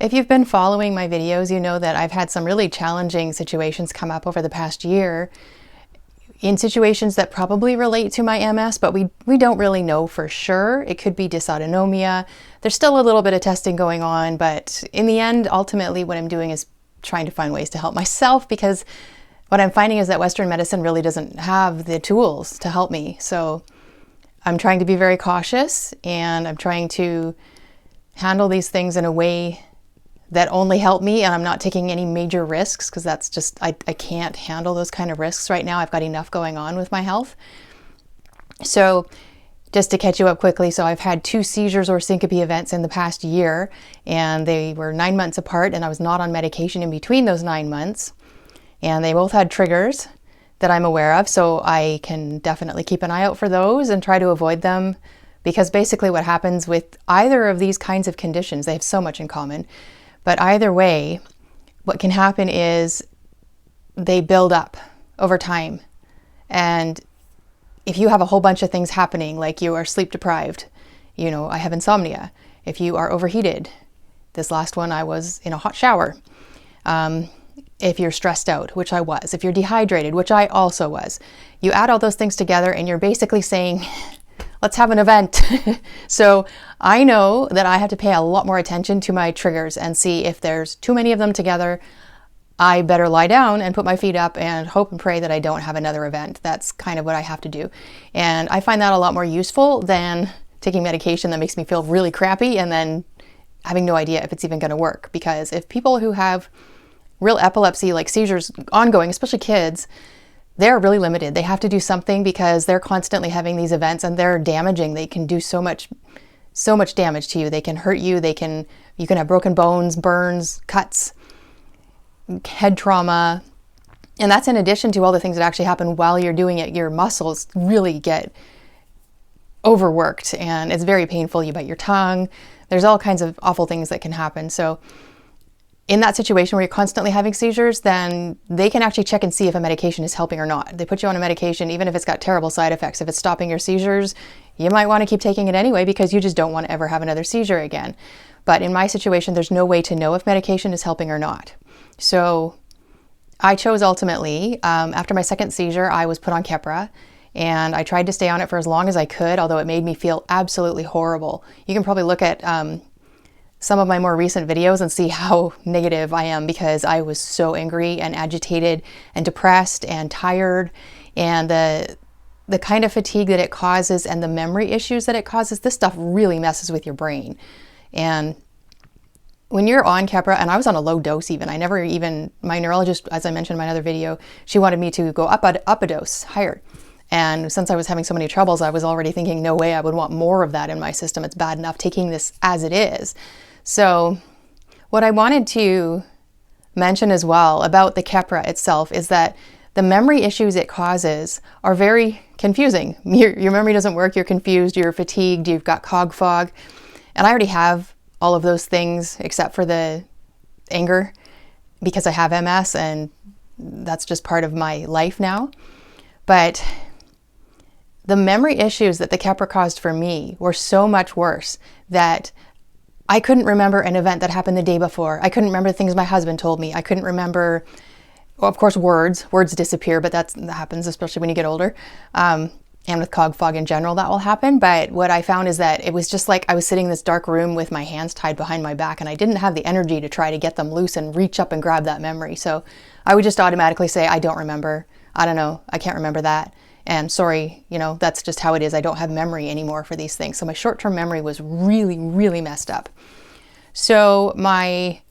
If you've been following my videos, you know that I've had some really challenging situations come up over the past year in situations that probably relate to my MS, but we don't really know for sure. It could be dysautonomia. There's still a little bit of testing going on, but in the end, ultimately what I'm doing is trying to find ways to help myself, because what I'm finding is that Western medicine really doesn't have the tools to help me. So I'm trying to be very cautious, and I'm trying to handle these things in a way that only help me, and I'm not taking any major risks, because that's just, I can't handle those kind of risks right now. I've got enough going on with my health. So just to catch you up quickly, so I've had 2 seizures or syncope events in the past year, and they were 9 months apart, and I was not on medication in between those 9 months. And they both had triggers that I'm aware of, so I can definitely keep an eye out for those and try to avoid them, because basically what happens with either of these kinds of conditions, they have so much in common, but either way, what can happen is they build up over time. And if you have a whole bunch of things happening, like you are sleep deprived, I have insomnia. If you are overheated, this last one I was in a hot shower. If you're stressed out, which I was. If you're dehydrated, which I also was. You add all those things together and you're basically saying, let's have an event. So I know that I have to pay a lot more attention to my triggers and see if there's too many of them together. I better lie down and put my feet up and hope and pray that I don't have another event. That's kind of what I have to do. And I find that a lot more useful than taking medication that makes me feel really crappy and then having no idea if it's even going to work. Because if people who have real epilepsy, like seizures ongoing, especially kids, they're really limited. They have to do something because they're constantly having these events, and they're damaging. They can do so much damage to you. They can hurt you. You can have broken bones, burns, cuts, head trauma. And that's in addition to all the things that actually happen while you're doing it. Your muscles really get overworked and it's very painful. You bite your tongue. There's all kinds of awful things that can happen. So in that situation where you're constantly having seizures, then they can actually check and see if a medication is helping or not. They put you on a medication, even if it's got terrible side effects. If it's stopping your seizures, you might want to keep taking it anyway, because you just don't want to ever have another seizure again. But in my situation, there's no way to know if medication is helping or not. So I chose ultimately, after my second seizure, I was put on Keppra, and I tried to stay on it for as long as I could, although it made me feel absolutely horrible. You can probably look at some of my more recent videos and see how negative I am, because I was so angry and agitated and depressed and tired, and the kind of fatigue that it causes and the memory issues that it causes, this stuff really messes with your brain. And when you're on Keppra, and I was on a low dose even, my neurologist, as I mentioned in my other video, she wanted me to go up a dose higher. And since I was having so many troubles, I was already thinking, no way I would want more of that in my system. It's bad enough taking this as it is. So what I wanted to mention as well about the Keppra itself is that the memory issues it causes are very confusing. Your memory doesn't work, you're confused, you're fatigued, you've got cog fog. And I already have all of those things except for the anger, because I have MS and that's just part of my life now. But the memory issues that the Keppra caused for me were so much worse that I couldn't remember an event that happened the day before. I couldn't remember things my husband told me. I couldn't remember, well, of course, words. Words disappear, but that happens, especially when you get older. And with cog fog in general, that will happen. But what I found is that it was just like I was sitting in this dark room with my hands tied behind my back, and I didn't have the energy to try to get them loose and reach up and grab that memory. So I would just automatically say, I don't remember. I don't know. I can't remember that. And sorry, that's just how it is. I don't have memory anymore for these things. So my short-term memory was really, really messed up. So my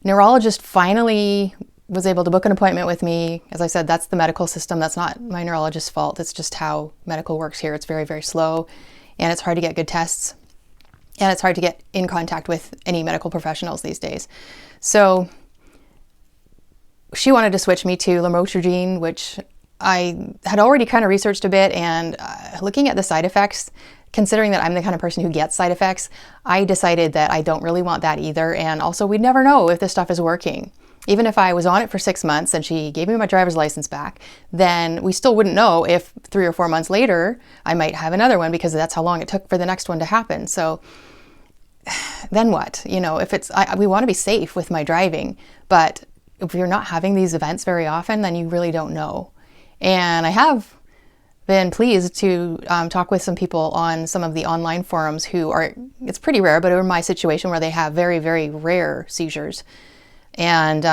neurologist finally was able to book an appointment with me. As I said, that's the medical system. That's not my neurologist's fault. It's just how medical works here. It's very, very slow, and it's hard to get good tests, and it's hard to get in contact with any medical professionals these days. So she wanted to switch me to lamotrigine, which I had already kind of researched a bit, and looking at the side effects, considering that I'm the kind of person who gets side effects, I decided that I don't really want that either. And also, we'd never know if this stuff is working. Even if I was on it for 6 months and she gave me my driver's license back, then we still wouldn't know if 3 or 4 months later I might have another one, because that's how long it took for the next one to happen. So then what? You know, if it's, we want to be safe with my driving, but if you're not having these events very often, then you really don't know. And I have been pleased to talk with some people on some of the online forums who are, it's pretty rare, but in my situation where they have very, very rare seizures. And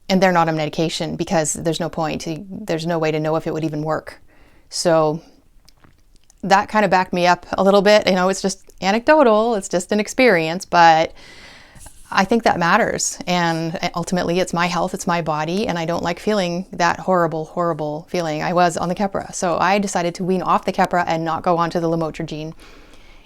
they're not on medication because there's no point. There's no way to know if it would even work. So that kind of backed me up a little bit. You know, it's just anecdotal, it's just an experience, but I think that matters. And ultimately it's my health, it's my body, and I don't like feeling that horrible, horrible feeling I was on the Keppra. So I decided to wean off the Keppra and not go onto the lamotrigine,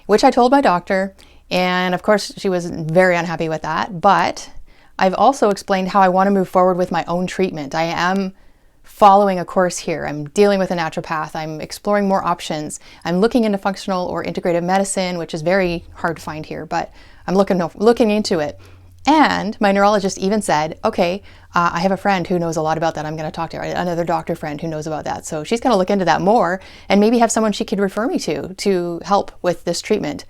which I told my doctor. And of course she was very unhappy with that, but I've also explained how I want to move forward with my own treatment. I am following a course here. I'm dealing with a naturopath. I'm exploring more options. I'm looking into functional or integrative medicine, which is very hard to find here, but I'm looking into it. And my neurologist even said, okay, I have a friend who knows a lot about that. I'm going to talk to her, another doctor friend who knows about that. So she's going to look into that more and maybe have someone she could refer me to help with this treatment.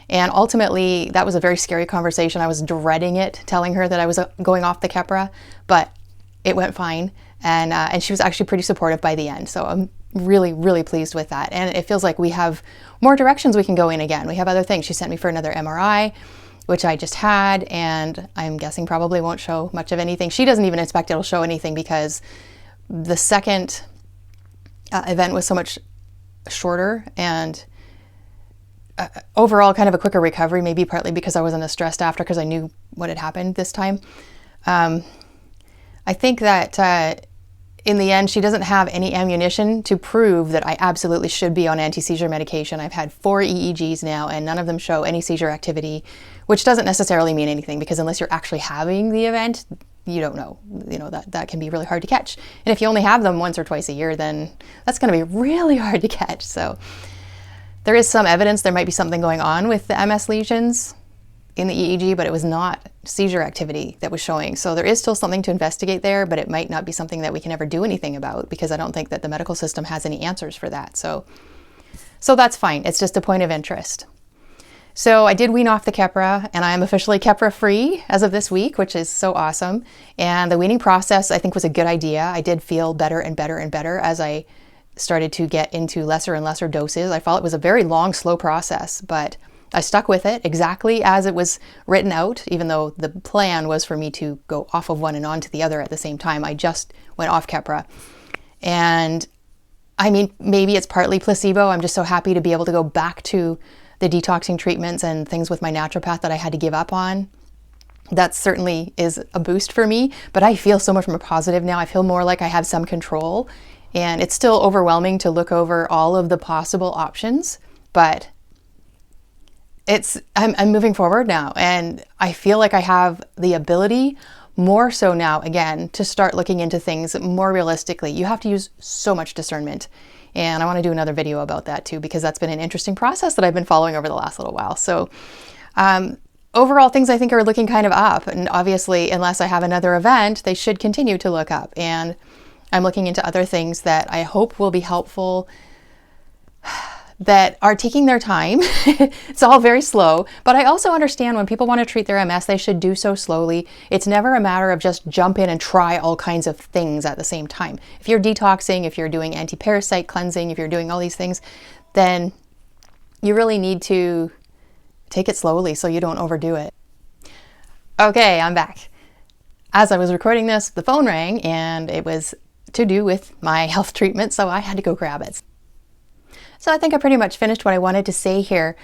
And ultimately, that was a very scary conversation. I was dreading it, telling her that I was going off the Keppra, but it went fine. And she was actually pretty supportive by the end. So I'm really, really pleased with that. And it feels like we have more directions we can go in again. We have other things. She sent me for another MRI, which I just had, and I'm guessing probably won't show much of anything. She doesn't even expect it'll show anything because the second event was so much shorter and overall kind of a quicker recovery, maybe partly because I wasn't as stressed after because I knew what had happened this time. I think that in the end, she doesn't have any ammunition to prove that I absolutely should be on anti-seizure medication. I've had 4 EEGs now and none of them show any seizure activity, which doesn't necessarily mean anything because unless you're actually having the event, you don't know. You know, that can be really hard to catch. And if you only have them once or twice a year, then that's going to be really hard to catch. So there is some evidence there might be something going on with the MS lesions in the EEG, but it was not seizure activity that was showing. So there is still something to investigate there, but it might not be something that we can ever do anything about because I don't think that the medical system has any answers for that. So that's fine. It's just a point of interest. So I did wean off the Keppra and I am officially Keppra free as of this week, which is so awesome. And the weaning process I think was a good idea. I did feel better and better and better as I started to get into lesser and lesser doses. I felt it was a very long, slow process, but I stuck with it exactly as it was written out, even though the plan was for me to go off of one and onto the other at the same time. I just went off Keppra. And I mean, maybe it's partly placebo. I'm just so happy to be able to go back to the detoxing treatments and things with my naturopath that I had to give up on. That certainly is a boost for me, but I feel so much more positive now. I feel more like I have some control, and it's still overwhelming to look over all of the possible options, but I'm moving forward now, and I feel like I have the ability more so now again to start looking into things more realistically. You have to use so much discernment, and I want to do another video about that too because that's been an interesting process that I've been following over the last little while. So overall things I think are looking kind of up, and obviously unless I have another event they should continue to look up, and I'm looking into other things that I hope will be helpful that are taking their time. It's all very slow, but I also understand when people want to treat their MS, they should do so slowly. It's never a matter of just jump in and try all kinds of things at the same time. If you're detoxing, if you're doing anti-parasite cleansing, if you're doing all these things, then you really need to take it slowly so you don't overdo it. Okay, I'm back. As I was recording this, the phone rang and it was to do with my health treatment, so I had to go grab it. So I think I pretty much finished what I wanted to say here,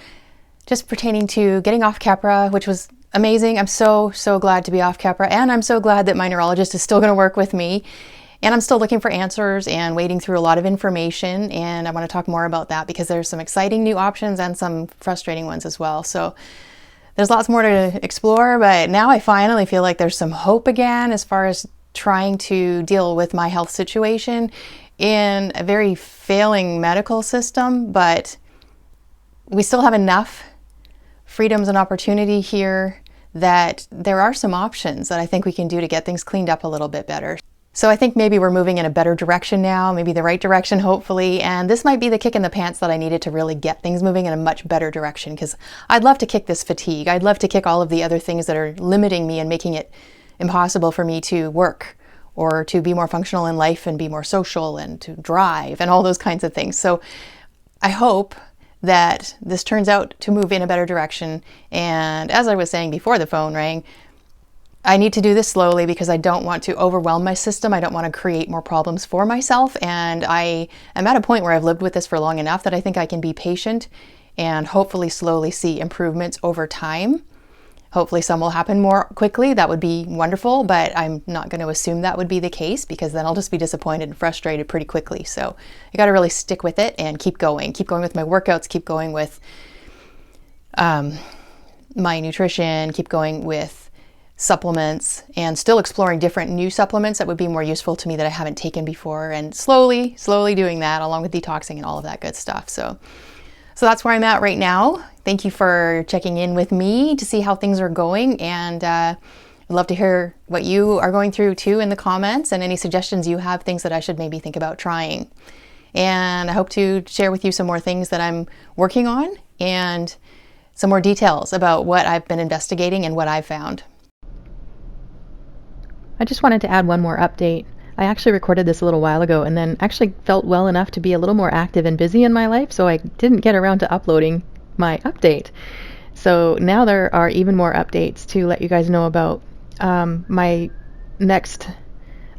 just pertaining to getting off Keppra, which was amazing. I'm so glad to be off Keppra, and I'm so glad that my neurologist is still going to work with me. And I'm still looking for answers and wading through a lot of information, and I want to talk more about that because there's some exciting new options and some frustrating ones as well. So there's lots more to explore, but now I finally feel like there's some hope again as far as trying to deal with my health situation in a very failing medical system, but we still have enough freedoms and opportunity here that there are some options that I think we can do to get things cleaned up a little bit better. So I think maybe we're moving in a better direction now, maybe the right direction, hopefully. And this might be the kick in the pants that I needed to really get things moving in a much better direction, because I'd love to kick this fatigue. I'd love to kick all of the other things that are limiting me and making it impossible for me to work or to be more functional in life and be more social and to drive and all those kinds of things. So I hope that this turns out to move in a better direction. And as I was saying before the phone rang, I need to do this slowly because I don't want to overwhelm my system. I don't want to create more problems for myself. And I am at a point where I've lived with this for long enough that I think I can be patient and hopefully slowly see improvements over time. Hopefully some will happen more quickly. That would be wonderful, but I'm not going to assume that would be the case, because then I'll just be disappointed and frustrated pretty quickly. So I got to really stick with it and keep going with my workouts, keep going with my nutrition, keep going with supplements, and still exploring different new supplements that would be more useful to me that I haven't taken before, and slowly doing that along with detoxing and all of that good stuff. So that's where I'm at right now. Thank you for checking in with me to see how things are going, and I'd love to hear what you are going through too in the comments, and any suggestions you have, things that I should maybe think about trying. And I hope to share with you some more things that I'm working on and some more details about what I've been investigating and what I've found. I just wanted to add one more update. I actually recorded this a little while ago and then actually felt well enough to be a little more active and busy in my life, so I didn't get around to uploading my update. So now there are even more updates to let you guys know about. My next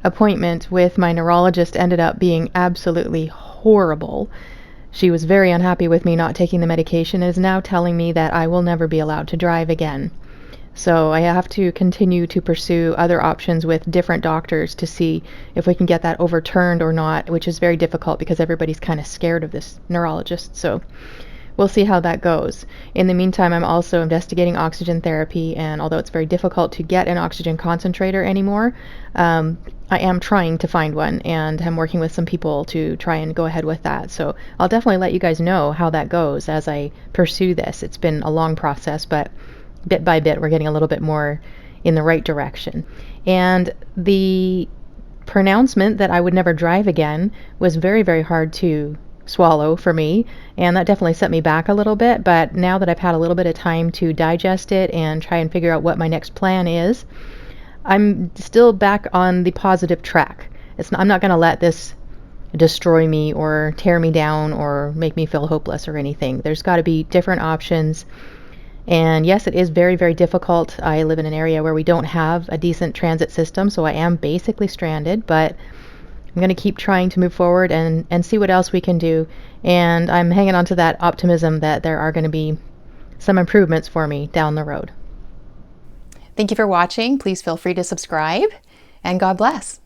appointment with my neurologist ended up being absolutely horrible. She was very unhappy with me not taking the medication and is now telling me that I will never be allowed to drive again. So I have to continue to pursue other options with different doctors to see if we can get that overturned or not, which is very difficult because everybody's kind of scared of this neurologist. So we'll see how that goes. In the meantime, I'm also investigating oxygen therapy, and although it's very difficult to get an oxygen concentrator anymore, I am trying to find one, and I'm working with some people to try and go ahead with that. So I'll definitely let you guys know how that goes as I pursue this. It's been a long process, but bit by bit, we're getting a little bit more in the right direction. And the pronouncement that I would never drive again was very, very hard to swallow for me, and that definitely set me back a little bit. But now that I've had a little bit of time to digest it and try and figure out what my next plan is, I'm still back on the positive track. I'm not going to let this destroy me or tear me down or make me feel hopeless or anything. There's got to be different options. And yes, it is very, very difficult. I live in an area where we don't have a decent transit system, so I am basically stranded, but I'm going to keep trying to move forward and see what else we can do. And I'm hanging on to that optimism that there are going to be some improvements for me down the road. Thank you for watching. Please feel free to subscribe, and God bless.